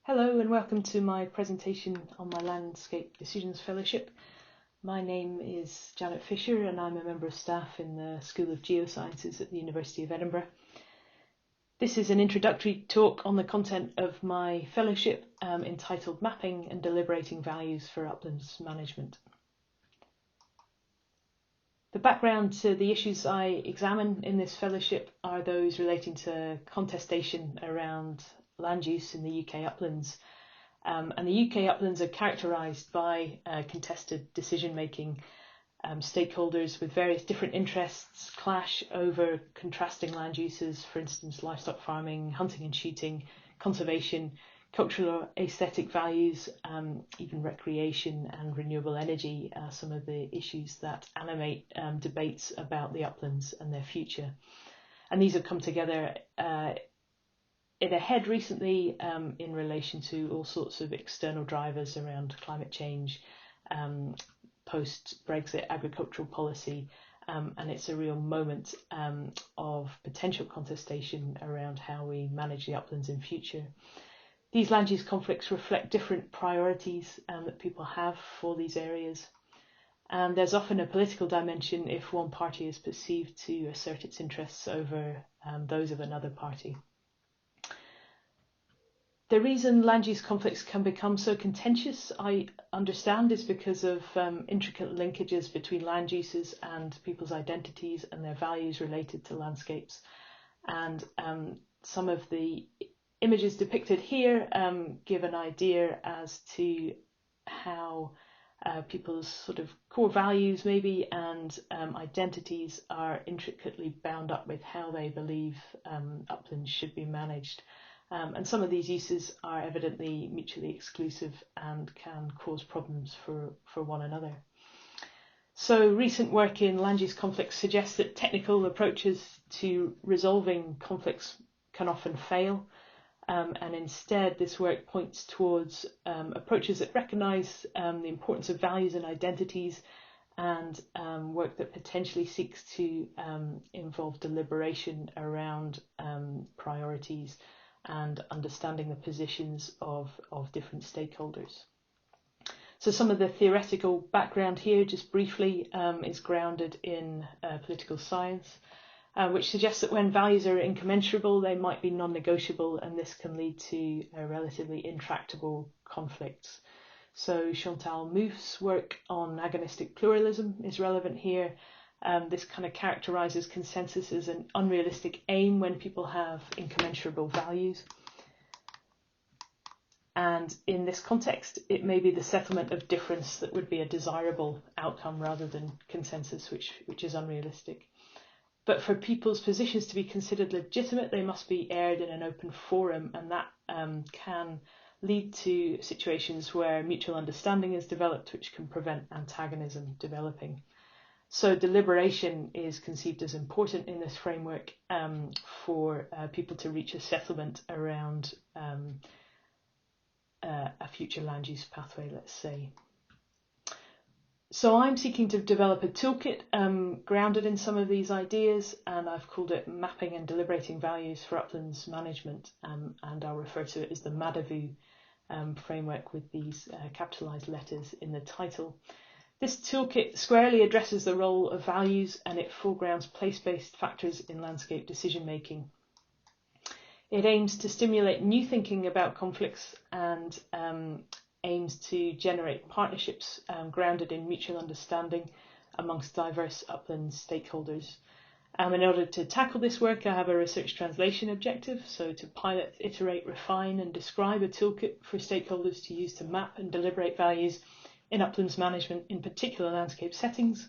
Hello and welcome to my presentation on my Landscape Decisions Fellowship. My name is Janet Fisher and I'm a member of staff in the School of Geosciences at the University of Edinburgh. This is an introductory talk on the content of my fellowship entitled Mapping and Deliberating Values for Uplands Management. The background to the issues I examine in this fellowship are those relating to contestation around land use in the UK uplands. And the UK uplands are characterised by contested decision making. Stakeholders with various different interests clash over contrasting land uses, for instance, livestock farming, hunting and shooting, conservation, cultural or aesthetic values, even recreation and renewable energy are some of the issues that animate debates about the uplands and their future. And these have come together in a head recently in relation to all sorts of external drivers around climate change, post-Brexit agricultural policy, and it's a real moment of potential contestation around how we manage the uplands in future. These land use conflicts reflect different priorities that people have for these areas, and there's often a political dimension if one party is perceived to assert its interests over those of another party. The reason land use conflicts can become so contentious, I understand, is because of intricate linkages between land uses and people's identities and their values related to landscapes. And some of the images depicted here give an idea as to how people's sort of core values maybe and identities are intricately bound up with how they believe uplands should be managed. And some of these uses are evidently mutually exclusive and can cause problems for one another. So recent work in land use conflicts suggests that technical approaches to resolving conflicts can often fail. And instead, this work points towards approaches that recognise the importance of values and identities, and work that potentially seeks to involve deliberation around priorities and understanding the positions of different stakeholders. So some of the theoretical background here, just briefly, is grounded in political science, which suggests that when values are incommensurable, they might be non-negotiable, and this can lead to relatively intractable conflicts. So Chantal Mouffe's work on agonistic pluralism is relevant here. This kind of characterises consensus as an unrealistic aim when people have incommensurable values. And in this context, it may be the settlement of difference that would be a desirable outcome rather than consensus, which is unrealistic. But for people's positions to be considered legitimate, they must be aired in an open forum, and that can lead to situations where mutual understanding is developed, which can prevent antagonism developing. So deliberation is conceived as important in this framework for people to reach a settlement around a future land use pathway, let's say. So I'm seeking to develop a toolkit grounded in some of these ideas, and I've called it Mapping and Deliberating Values for Uplands Management, and I'll refer to it as the MADEVU framework with these capitalised letters in the title. This toolkit squarely addresses the role of values, and it foregrounds place-based factors in landscape decision-making. It aims to stimulate new thinking about conflicts and aims to generate partnerships grounded in mutual understanding amongst diverse upland stakeholders. In order to tackle this work, I have a research translation objective, so to pilot, iterate, refine and describe a toolkit for stakeholders to use to map and deliberate values in uplands management in particular landscape settings.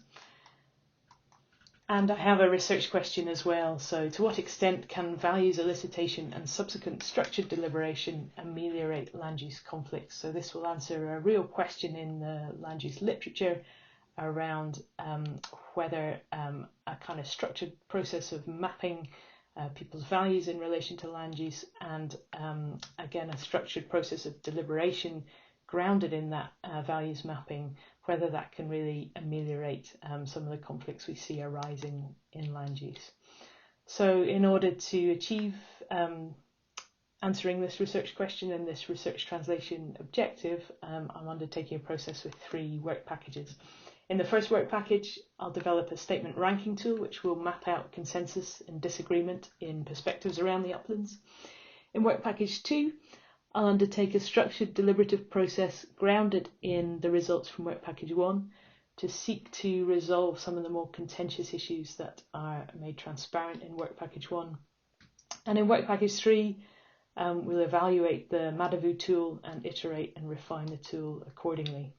And I have a research question as well. So to what extent can values elicitation and subsequent structured deliberation ameliorate land use conflicts? So this will answer a real question in the land use literature around whether a kind of structured process of mapping people's values in relation to land use and again a structured process of deliberation grounded in that values mapping, whether that can really ameliorate some of the conflicts we see arising in land use. So in order to achieve answering this research question and this research translation objective, I'm undertaking a process with 3 work packages. In the first work package, I'll develop a statement ranking tool which will map out consensus and disagreement in perspectives around the uplands. In work package 2, I'll undertake a structured deliberative process grounded in the results from work package 1 to seek to resolve some of the more contentious issues that are made transparent in work package 1. And in work package 3, we'll evaluate the MADEVU tool and iterate and refine the tool accordingly.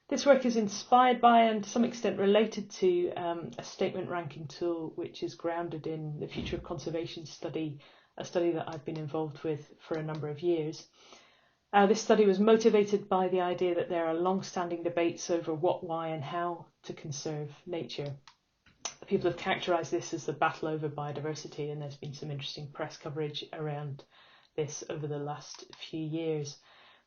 This work is inspired by and to some extent related to a statement ranking tool which is grounded in the Future of Conservation study, a study that I've been involved with for a number of years. This study was motivated by the idea that there are long-standing debates over what, why and how to conserve nature. People have characterised this as the battle over biodiversity, and there's been some interesting press coverage around this over the last few years.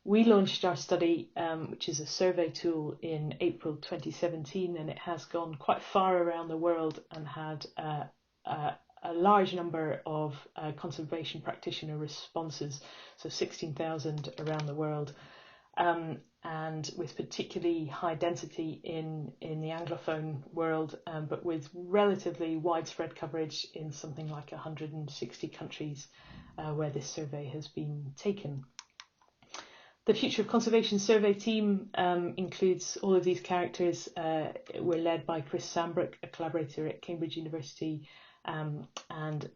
We launched our study, which is a survey tool, in April 2017, and it has gone quite far around the world and had a large number of conservation practitioner responses, so 16,000 around the world, and with particularly high density in the Anglophone world, but with relatively widespread coverage in something like 160 countries where this survey has been taken. The Future of Conservation survey team includes all of these characters. We're led by Chris Sambrook, a collaborator at Cambridge University, and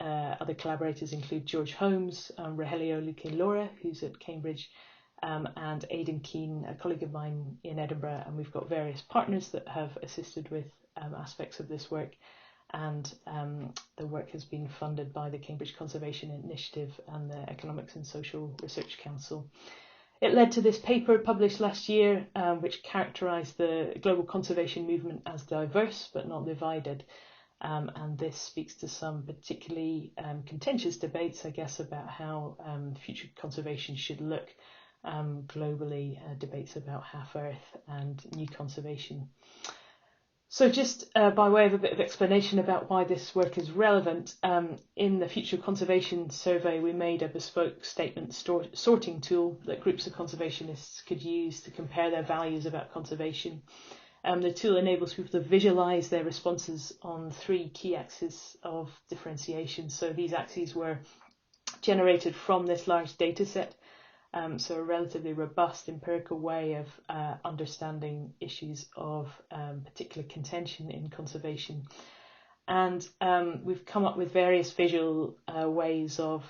other collaborators include George Holmes, Rogelio Luque Laura, who's at Cambridge, and Aidan Keane, a colleague of mine in Edinburgh, and we've got various partners that have assisted with aspects of this work, and the work has been funded by the Cambridge Conservation Initiative and the Economics and Social Research Council. It led to this paper published last year, which characterised the global conservation movement as diverse but not divided. And this speaks to some particularly contentious debates, I guess, about how future conservation should look globally, debates about half Earth and new conservation. So just by way of a bit of explanation about why this work is relevant, in the Future Conservation survey we made a bespoke statement sorting tool that groups of conservationists could use to compare their values about conservation. The tool enables people to visualise their responses on 3 key axes of differentiation. So these axes were generated from this large data set, so a relatively robust empirical way of understanding issues of particular contention in conservation. And we've come up with various visual ways of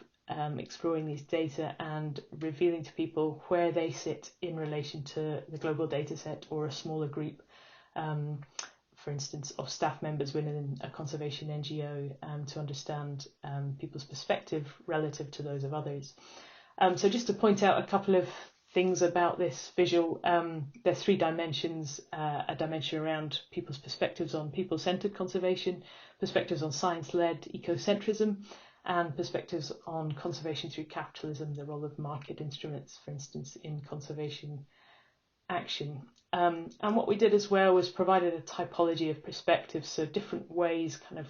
exploring these data and revealing to people where they sit in relation to the global data set or a smaller group, for instance, of staff members within a conservation NGO, to understand people's perspective relative to those of others. So just to point out a couple of things about this visual, there's 3 dimensions: a dimension around people's perspectives on people-centred conservation, perspectives on science-led ecocentrism, and perspectives on conservation through capitalism, the role of market instruments, for instance, in conservation action. And what we did as well was provided a typology of perspectives, so different ways, kind of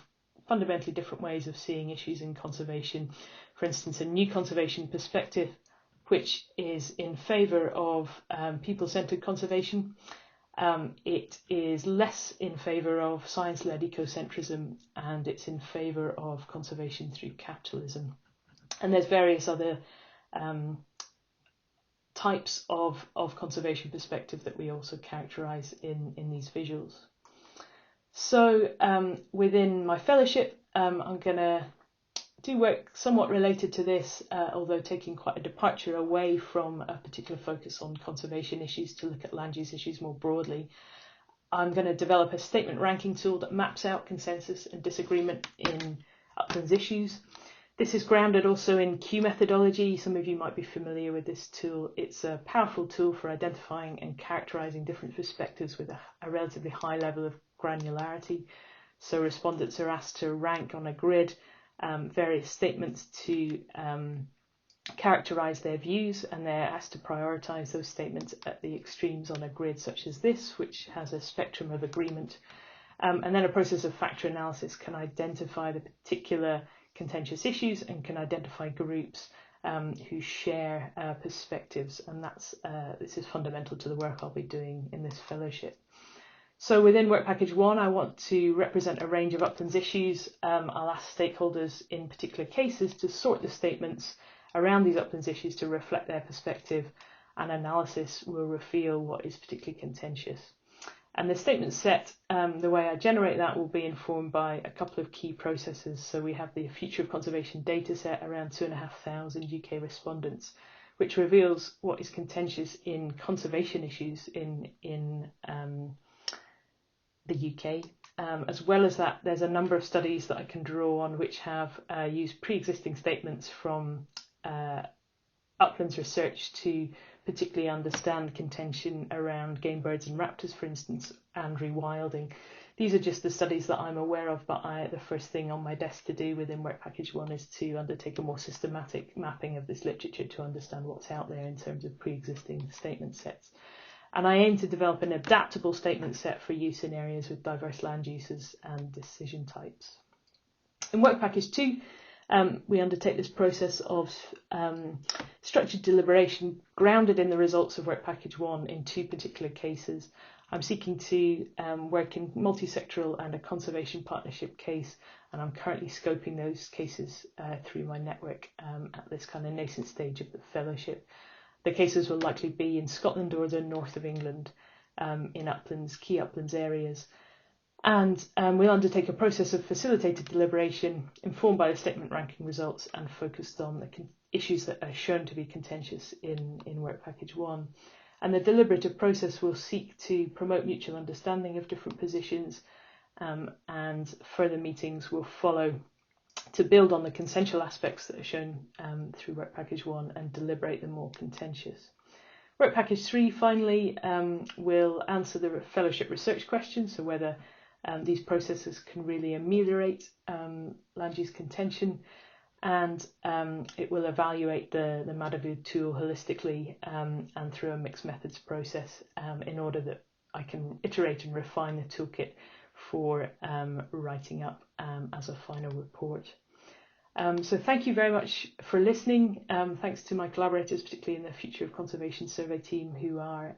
fundamentally different ways of seeing issues in conservation. For instance, a new conservation perspective, which is in favour of people-centred conservation. It is less in favour of science-led ecocentrism, and it's in favour of conservation through capitalism. And there's various other types of conservation perspective that we also characterise in these visuals. So within my fellowship, I'm going to do work somewhat related to this, although taking quite a departure away from a particular focus on conservation issues to look at land use issues more broadly. I'm going to develop a statement ranking tool that maps out consensus and disagreement in uplands issues. This is grounded also in Q methodology. Some of you might be familiar with this tool. It's a powerful tool for identifying and characterising different perspectives with a relatively high level of granularity. So respondents are asked to rank on a grid various statements to characterise their views, and they're asked to prioritise those statements at the extremes on a grid such as this, which has a spectrum of agreement. And then a process of factor analysis can identify the particular contentious issues and can identify groups who share perspectives, and this is fundamental to the work I'll be doing in this fellowship. So within Work Package 1, I want to represent a range of Uplands issues. I'll ask stakeholders in particular cases to sort the statements around these Uplands issues to reflect their perspective, and analysis will reveal what is particularly contentious. And the statement set, the way I generate that will be informed by a couple of key processes. So we have the Future of Conservation dataset, around 2,500 UK respondents, which reveals what is contentious in conservation issues in the UK. As well as that, there's a number of studies that I can draw on which have used pre-existing statements from Uplands research to particularly understand contention around game birds and raptors, for instance, and rewilding. These are just the studies that I'm aware of, but the first thing on my desk to do within Work Package 1 is to undertake a more systematic mapping of this literature to understand what's out there in terms of pre-existing statement sets. And I aim to develop an adaptable statement set for use in areas with diverse land uses and decision types. In Work Package 2, we undertake this process of structured deliberation grounded in the results of Work Package 1 in two particular cases. I'm seeking to work in multi-sectoral and a conservation partnership case, and I'm currently scoping those cases through my network at this kind of nascent stage of the fellowship. The cases will likely be in Scotland or the north of England, in Uplands, key Uplands areas. And we'll undertake a process of facilitated deliberation informed by the statement ranking results and focused on the issues that are shown to be contentious in Work Package 1. And the deliberative process will seek to promote mutual understanding of different positions, and further meetings will follow to build on the consensual aspects that are shown through Work Package 1 and deliberate the more contentious. Work Package 3 finally will answer the fellowship research question, so whether these processes can really ameliorate land use contention, and it will evaluate the MADEVU tool holistically and through a mixed methods process in order that I can iterate and refine the toolkit for writing up as a final report. So thank you very much for listening. Thanks to my collaborators, particularly in the Future of Conservation survey team, who are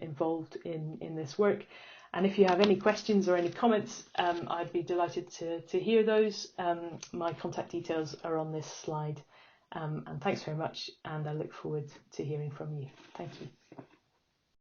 involved in this work. And if you have any questions or any comments, I'd be delighted to hear those. My contact details are on this slide. And thanks very much, and I look forward to hearing from you. Thank you.